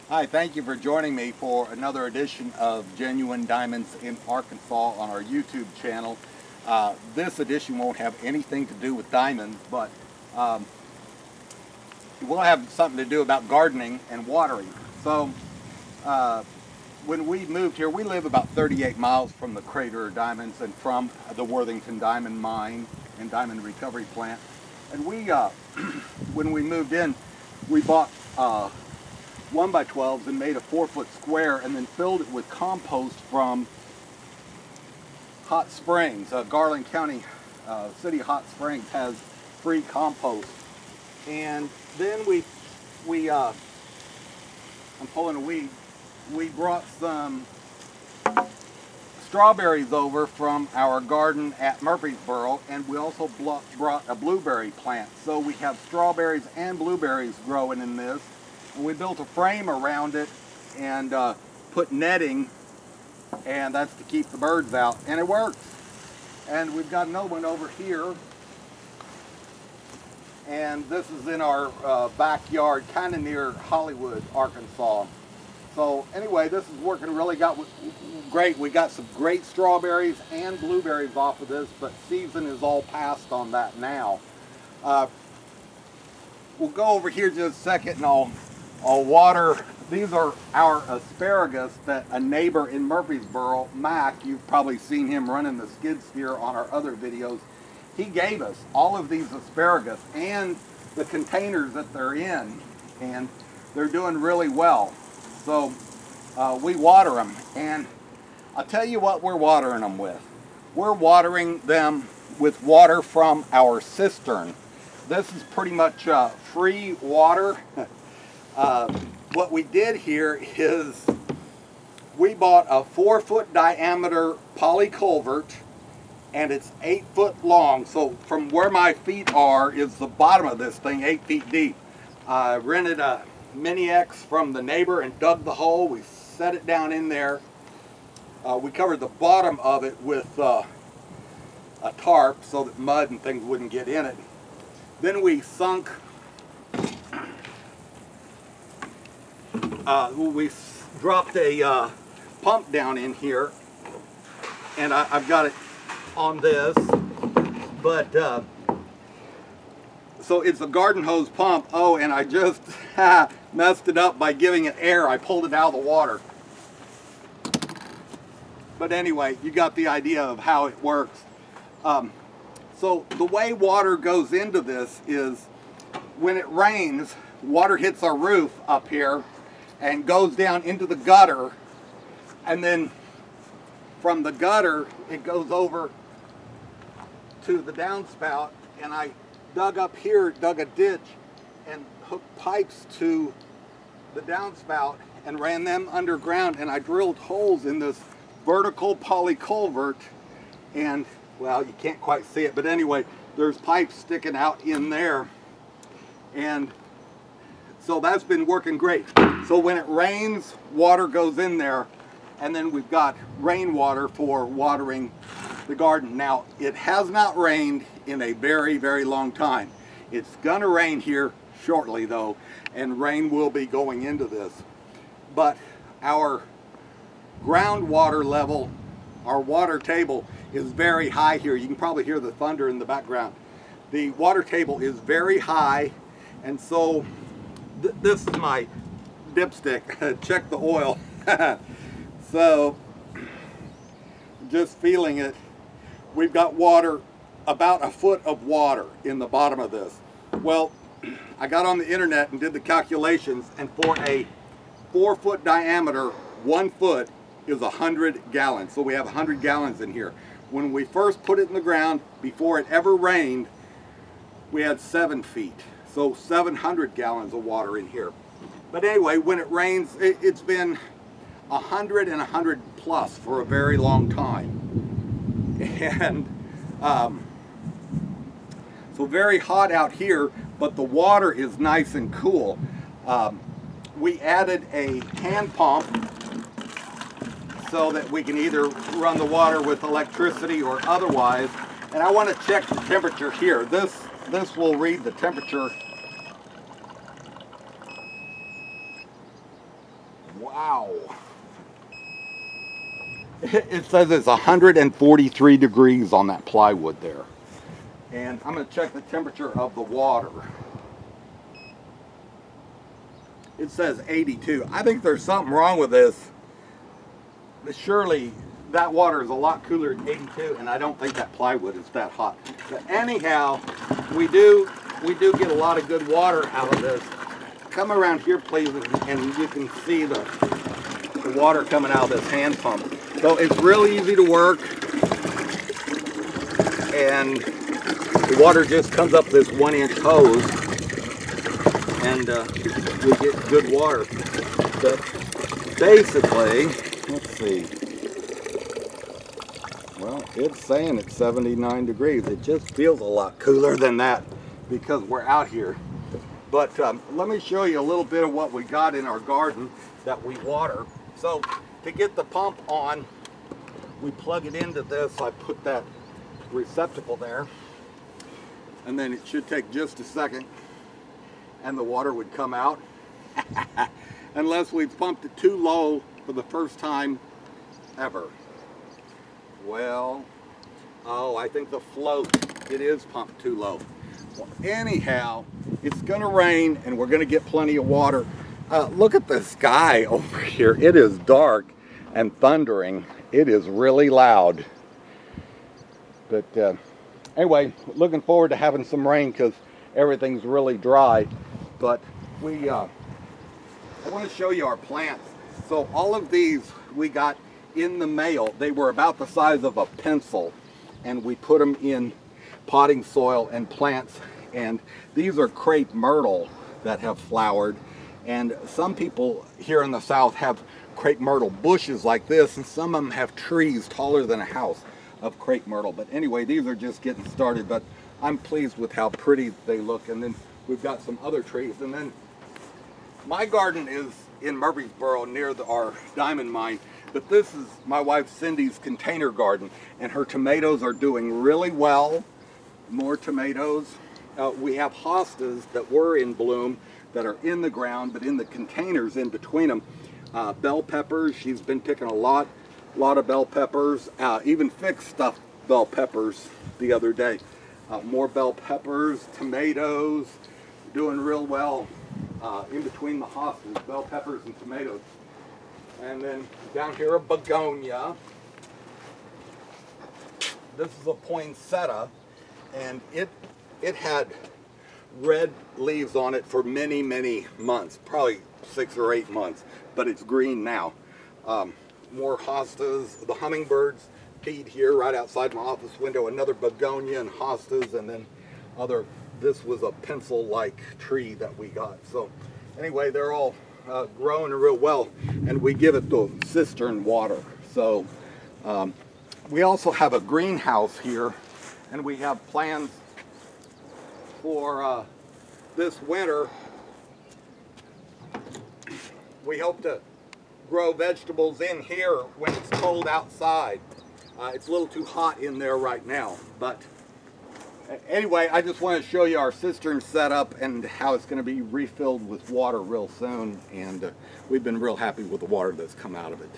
Hi, thank you for joining me for another edition of Genuine Diamonds in Arkansas on our YouTube channel. This edition won't have anything to do with diamonds, but um, it will have something to do about gardening and watering. So, uh, when we moved here, we live about 38 miles from the Crater Diamonds and from the Worthington Diamond Mine and Diamond Recovery Plant. And we, when we moved in, we bought 1x12s and made a 4-foot square and then filled it with compost from Hot Springs. Garland County City Hot Springs has free compost. And then I'm pulling a weed, we brought some strawberries over from our garden at Murfreesboro, and we also brought a blueberry plant. So we have strawberries and blueberries growing in this. And we built a frame around it and put netting, and that's to keep the birds out, and it works. And we've got another one over here, and this is in our backyard, kind of near Hollywood, Arkansas. So anyway, this is working really great. We got some great strawberries and blueberries off of this, but season is all past on that now. We'll go over here just a second and I'll water. These are our asparagus that a neighbor in Murfreesboro, Mac, you've probably seen him running the skid steer on our other videos. He gave us all of these asparagus and the containers that they're in, and they're doing really well. So we water them, and I'll tell you what we're watering them with. We're watering them with water from our cistern. This is pretty much free water. What we did here is we bought a 4-foot diameter poly culvert, and it's 8 foot long. So from where my feet are is the bottom of this thing, 8 feet deep. I rented a Mini X from the neighbor and dug the hole. We set it down in there. We covered the bottom of it with a tarp so that mud and things wouldn't get in it. Then we sunk, we dropped a pump down in here, and I've got it on this, but so it's a garden hose pump. Oh, and I just messed it up by giving it air. I pulled it out of the water. But anyway, you got the idea of how it works. So the way water goes into this is when it rains, water hits our roof up here and goes down into the gutter, and then from the gutter it goes over to the downspout, and I dug up here, dug a ditch and hooked pipes to the downspout and ran them underground, and I drilled holes in this vertical poly culvert, and well, you can't quite see it, but anyway, there's pipes sticking out in there, and so that's been working great. So when it rains, water goes in there, and then we've got rainwater for watering the garden. Now, it has not rained in a very, very long time. It's gonna rain here shortly though, and rain will be going into this. But our groundwater level, our water table is very high here. You can probably hear the thunder in the background. The water table is very high, and so this is my dipstick. Check the oil. So, just feeling it. We've got water, about a foot of water in the bottom of this. Well, I got on the internet and did the calculations, and for a 4-foot diameter, 1 foot is 100 gallons. So we have 100 gallons in here. When we first put it in the ground, before it ever rained, we had 7 feet. So 700 gallons of water in here. But anyway, when it rains, it's been 100 and 100 plus for a very long time. And so very hot out here, but the water is nice and cool. We added a hand pump so that we can either run the water with electricity or otherwise. And I want to check the temperature here. This will read the temperature. Wow. It says it's 143 degrees on that plywood there. And I'm going to check the temperature of the water. It says 82. I think there's something wrong with this. Surely that water is a lot cooler than 82, and I don't think that plywood is that hot. But anyhow, we do get a lot of good water out of this. Come around here, please, and you can see the water coming out of this hand pump. So it's real easy to work, and the water just comes up this 1-inch hose, and we get good water. But basically, let's see. Well, it's saying it's 79 degrees. It just feels a lot cooler than that because we're out here. But let me show you a little bit of what we got in our garden that we water. So to get the pump on, we plug it into this. I put that receptacle there, and then it should take just a second and the water would come out. Unless we've pumped it too low for the first time ever. Well, oh, I think the float, it is pumped too low. Well, anyhow, it's gonna rain and we're gonna get plenty of water. Look at the sky over here. It is dark and thundering. It is really loud. But anyway, looking forward to having some rain because everything's really dry. But I want to show you our plants. So all of these we got in the mail. They were about the size of a pencil, and we put them in potting soil and plants. And these are crepe myrtle that have flowered. And some people here in the South have crepe myrtle bushes like this, and some of them have trees taller than a house of crepe myrtle. But anyway, these are just getting started, but I'm pleased with how pretty they look. And then we've got some other trees. And then my garden is in Murfreesboro near our diamond mine, but this is my wife Cindy's container garden, and her tomatoes are doing really well. More tomatoes. We have hostas that were in bloom that are in the ground, but in the containers in between them. Bell peppers, she's been picking a lot of bell peppers, even fixed stuffed bell peppers the other day. More bell peppers, tomatoes, doing real well in between the hostas, bell peppers and tomatoes. And then down here a begonia. This is a poinsettia, and it had red leaves on it for many months, probably 6 or 8 months, but it's green now. More hostas, the hummingbirds feed here right outside my office window, another begonia and hostas, and then this was a pencil-like tree that we got. So anyway, they're all growing real well, and we give it the cistern water. So we also have a greenhouse here, and we have plans for this winter. We hope to grow vegetables in here when it's cold outside. It's a little too hot in there right now, but anyway, I just want to show you our cistern setup and how it's going to be refilled with water real soon, and we've been real happy with the water that's come out of it.